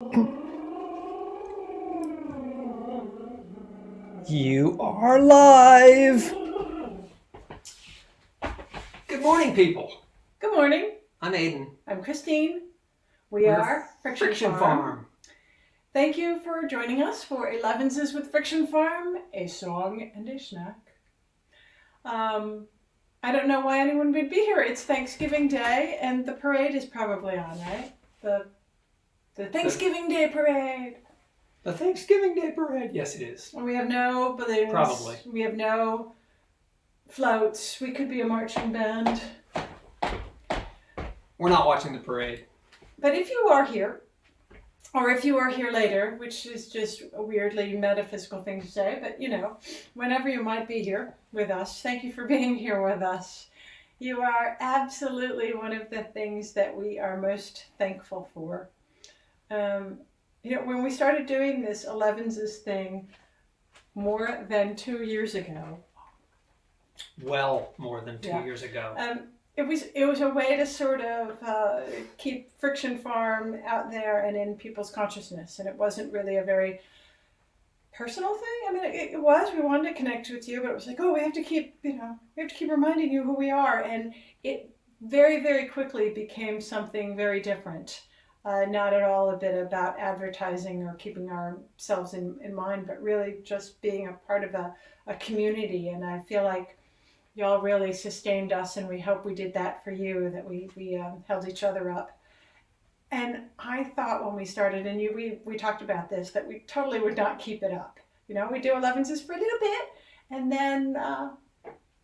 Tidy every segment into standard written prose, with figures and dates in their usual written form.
You are live! Good morning, people. Good morning. I'm Aiden. I'm Christine. We are Friction Farm. Thank you for joining us for Elevenses with Friction Farm, a song and a snack. I don't know why anyone would be here. It's Thanksgiving Day, and the parade is probably on, right? The Thanksgiving Day parade. The Thanksgiving Day parade? Yes, it is. We have no balloons. Probably. We have no floats. We could be a marching band. We're not watching the parade. But if you are here, or if you are here later, which is just a weirdly metaphysical thing to say, but whenever you might be here with us, thank you for being here with us. You are absolutely one of the things that we are most thankful for. When we started doing this Elevenses thing more than 2 years ago. Well, more than 2 years ago. It was a way to sort of keep Friction Farm out there and in people's consciousness, and it wasn't really a very personal thing. I mean, it was. We wanted to connect with you, but it was like, we have to keep reminding you who we are, and it very, very quickly became something very different. Not at all a bit about advertising or keeping ourselves in mind, but really just being a part of a community. And I feel like y'all really sustained us, and we hope we did that for you, that we held each other up. And I thought when we started, and we talked about this, that we totally would not keep it up. We do Elevenses for a little bit,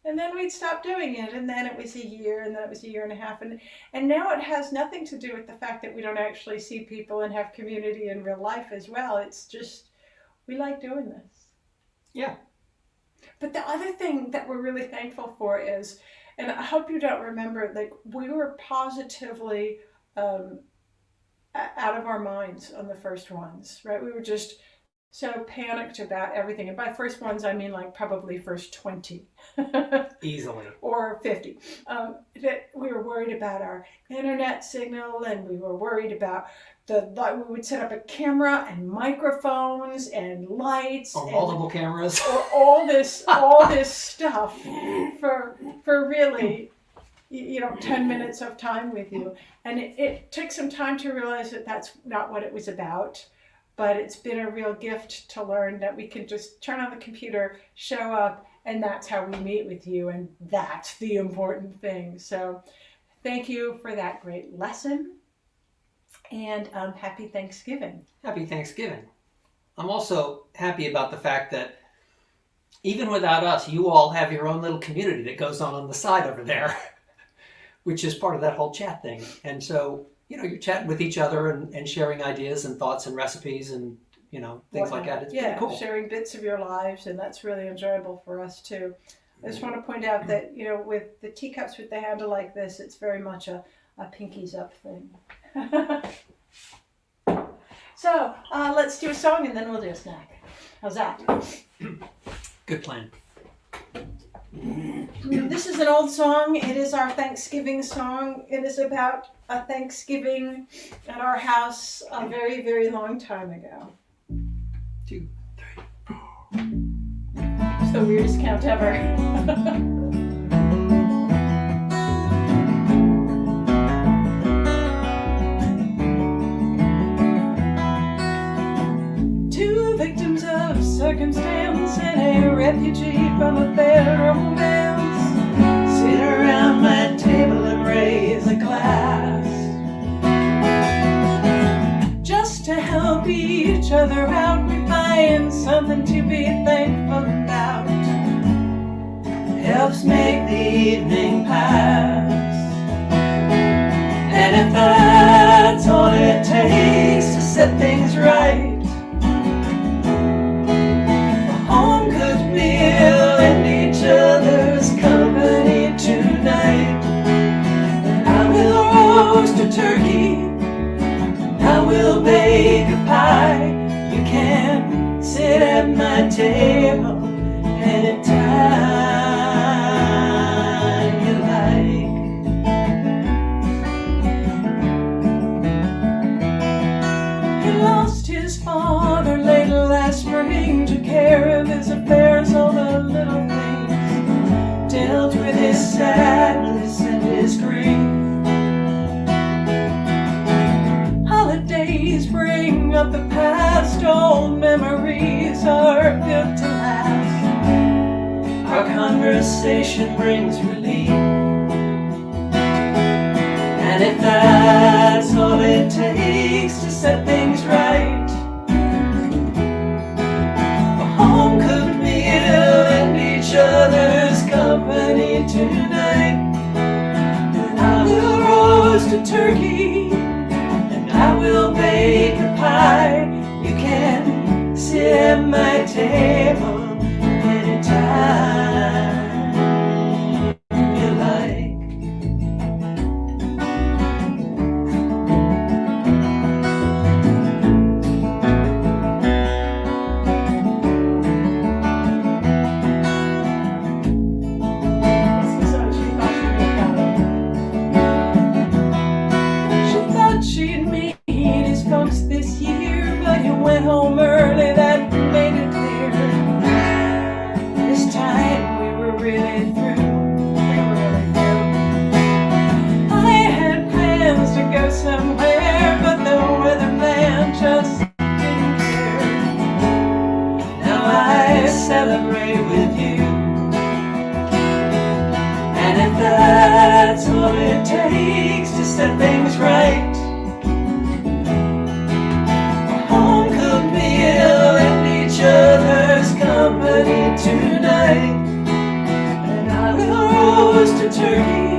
and then we'd stop doing it, and then it was a year, and then it was a year and a half, and now it has nothing to do with the fact that we don't actually see people and have community in real life as well. It's just, we like doing this. Yeah. But the other thing that we're really thankful for is, and I hope you don't remember, like, we were positively out of our minds on the first ones, right? We were just so panicked about everything. And by first ones, I mean like probably first 20. Easily. Or 50. That we were worried about our internet signal, and we were worried about we would set up a camera and microphones and lights. Or multiple cameras. Or all this stuff for really 10 minutes of time with you. And it took some time to realize that that's not what it was about. But it's been a real gift to learn that we can just turn on the computer, show up, and that's how we meet with you, and that's the important thing. So thank you for that great lesson, and happy Thanksgiving. Happy Thanksgiving. I'm also happy about the fact that even without us, you all have your own little community that goes on the side over there, which is part of that whole chat thing. And so you're chatting with each other and sharing ideas and thoughts and recipes and, things like that. It's pretty cool. Sharing bits of your lives, and that's really enjoyable for us too. I just want to point out that, with the teacups with the handle like this, it's very much a pinkies up thing. So, let's do a song and then we'll do a snack. How's that? Good plan. This is an old song. It is our Thanksgiving song. It is about a Thanksgiving at our house a very, very long time ago. 2, 3, 4. It's the weirdest count ever. Two victims of circumstance and a refugee from a failed romance sit around my table and raise a glass, just to help each other out. We find something to be thankful about. Helps make the evening pass. And if that's all it takes to set things right, a home-cooked meal and each other's company tonight. I will roast a turkey, I will bake a pie. You can sit at my table anytime you like. And his father late last spring, took care of his affairs, all the little things, dealt with his sadness and his grief. Holidays bring up the past, old memories are built to last. Our conversation brings relief, and if that's all it takes to set things right, a home-cooked meal and each other's company tonight. And I will roast a turkey, and I will bake a pie. You can sit at my table anytime you like. She thought she'd meet his folks this year, but he went home early, that made it clear. This time we were really through. We were really through. I had plans to go somewhere, but the weatherman just didn't care. Now I celebrate with you, and if that's all it takes to set things right, a home-cooked meal and each other's company tonight. And I will roast a turkey,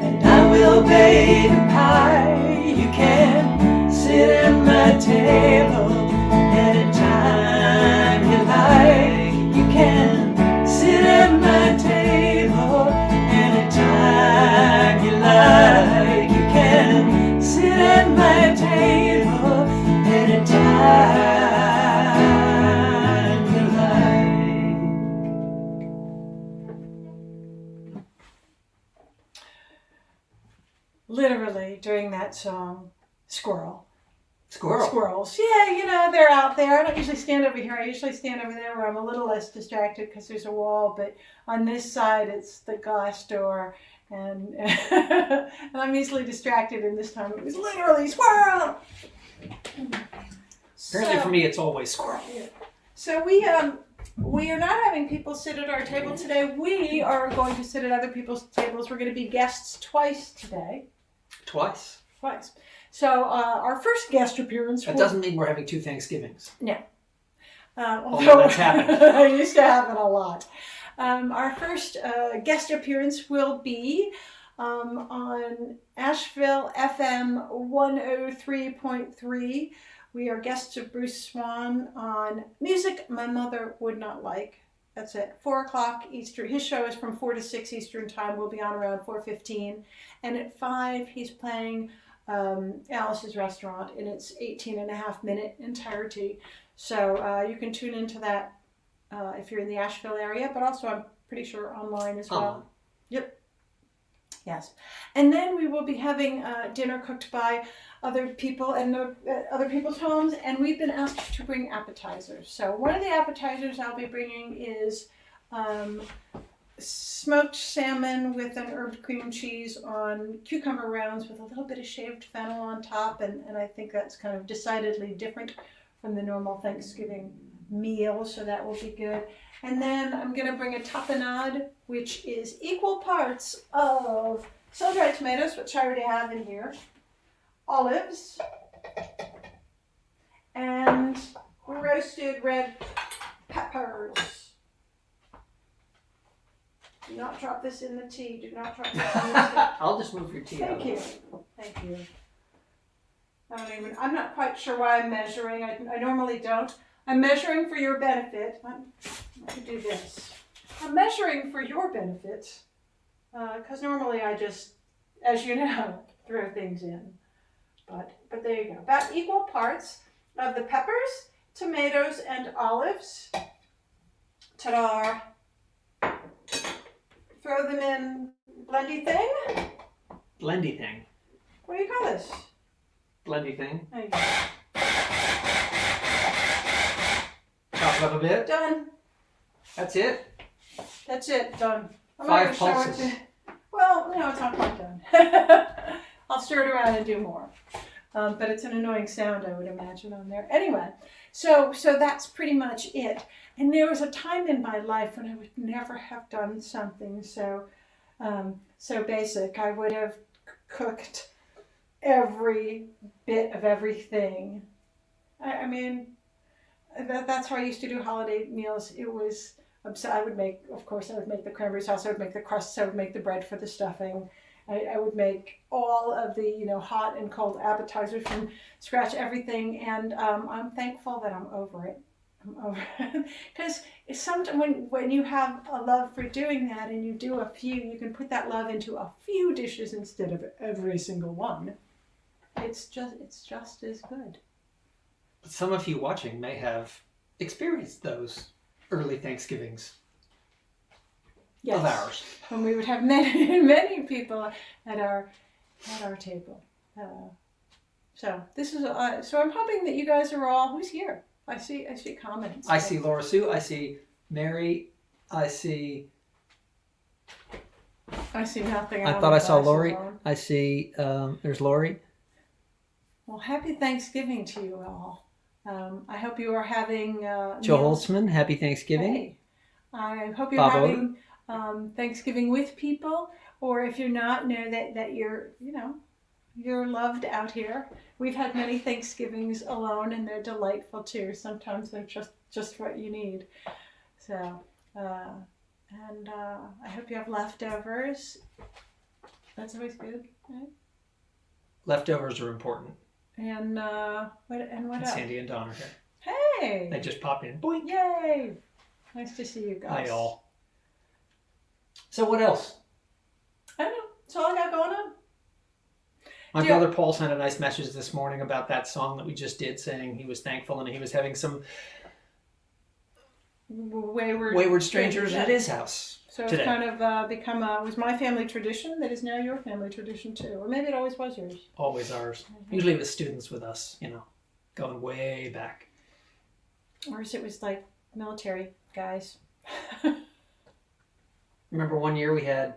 and I will bake a pie. You can sit at my table anytime you like. You can sit at my table anytime you like. You can sit at my table anytime you like. Literally, during that song, Squirrel. squirrels. Yeah, you know, they're out there. I don't usually stand over here. I usually stand over there where I'm a little less distracted because there's a wall. But on this side, it's the glass door. And, and I'm easily distracted. And this time it was literally squirrel. Apparently for me, it's always squirrel. So we are not having people sit at our table today. We are going to sit at other people's tables. We're going to be guests twice today. Twice. So our first guest appearance. That doesn't mean we're having two Thanksgivings. No. Although that's happened. It used to happen a lot. Our first guest appearance will be on Asheville FM 103.3. We are guests of Bruce Swan on Music My Mother Would Not Like. That's at 4 o'clock Eastern. His show is from 4 to 6 Eastern time. We'll be on around 4:15. And at 5, he's playing Alice's Restaurant in its 18.5-minute entirety. So you can tune into that if you're in the Asheville area, but also I'm pretty sure online as well. Yep. Yes. And then we will be having dinner cooked by other people and other people's homes, and we've been asked to bring appetizers. So one of the appetizers I'll be bringing is smoked salmon with an herb cream cheese on cucumber rounds with a little bit of shaved fennel on top, and I think that's kind of decidedly different from the normal Thanksgiving meal, so that will be good. And then I'm going to bring a tapenade, which is equal parts of sun-dried tomatoes, which I already have in here, olives, and roasted red peppers. Do not drop this in the tea. Do not drop this in the tea. I'll just move your tea out. Thank you. Thank you. I'm not quite sure why I'm measuring. I normally don't. I'm measuring for your benefit. I could do this. I'm measuring for your benefit because normally I just, as you know, throw things in. But there you go. About equal parts of the peppers, tomatoes, and olives. Ta-da! Throw them in blendy thing. Blendy thing. What do you call this? Blendy thing. There you go. up a bit. Done. That's it. That's it. Done. I'm 5 not gonna show it pulses. Well, no, it's not quite done. I'll stir it around and do more. But it's an annoying sound, I would imagine, on there. Anyway, so that's pretty much it. And there was a time in my life when I would never have done something so basic. I would have cooked every bit of everything. I mean, that's how I used to do holiday meals. It was, I would make the cranberry sauce, I would make the crusts, I would make the bread for the stuffing. I would make all of the, hot and cold appetizers from scratch, everything. And I'm thankful that I'm over it. Because sometimes when you have a love for doing that and you do a few, you can put that love into a few dishes instead of every single one. It's just as good. But some of you watching may have experienced those early Thanksgivings Yes. of ours. And we would have many people at our table. So this is so I'm hoping that you guys are all, who's here? I see comments. I see Laura Sue. I see Mary. I see nothing. I thought I saw Lori. I see there's Lori. Well, happy Thanksgiving to you all. I hope you are having Joe meals. Holtzman, happy Thanksgiving. Hey. I hope you're Bob having Thanksgiving with people, or if you're not, know that you're you're loved out here. We've had many Thanksgivings alone, and they're delightful too. Sometimes they're just what you need. So, and I hope you have leftovers. That's always good, right? Leftovers are important. And what else? Sandy and Don are here. Hey! They just popped in. Boink. Yay! Nice to see you guys. Hi all. So what else? I don't know. That's all I got going on. My brother Paul sent a nice message this morning about that song that we just did, saying he was thankful and he was having some wayward strangers at his house. So it's today. kind of become was my family tradition that is now your family tradition too. Or maybe it always was yours. Always ours. Usually it was students with us, going way back. Ours it was like military guys. Remember one year we had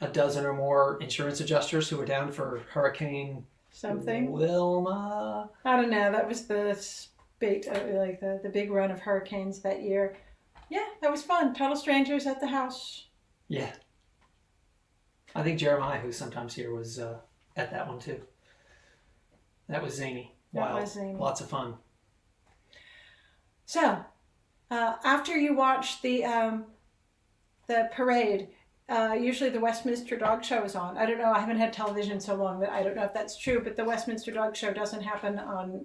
a dozen or more insurance adjusters who were down for Hurricane Something. Wilma. I don't know. That was the big, the big run of hurricanes that year. Yeah, that was fun. Total strangers at the house. Yeah. I think Jeremiah, who's sometimes here, was at that one too. That was zany. That Wild. was zany. Lots of fun. So, after you watch the parade, usually the Westminster Dog Show is on. I don't know. I haven't had television so long that I don't know if that's true, but the Westminster Dog Show doesn't happen on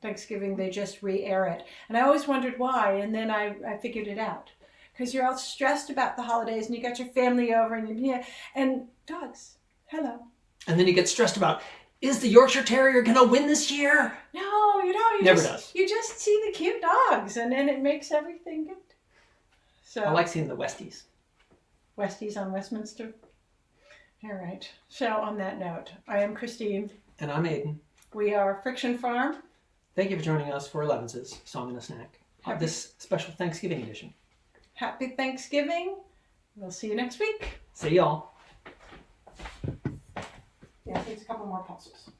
Thanksgiving. They just re-air it. And I always wondered why, and then I figured it out. Because you're all stressed about the holidays, and you got your family over, and dogs. Hello. And then you get stressed about, is the Yorkshire Terrier going to win this year? No, you Never does. You just see the cute dogs, and then it makes everything good. So I like seeing the Westies. Westies on Westminster. All right. So on that note, I am Christine. And I'm Aiden. We are Friction Farm. Thank you for joining us for Elevenses, Song and a Snack, of this special Thanksgiving edition. Happy Thanksgiving. We'll see you next week. See y'all. Yeah, it takes a couple more pulses.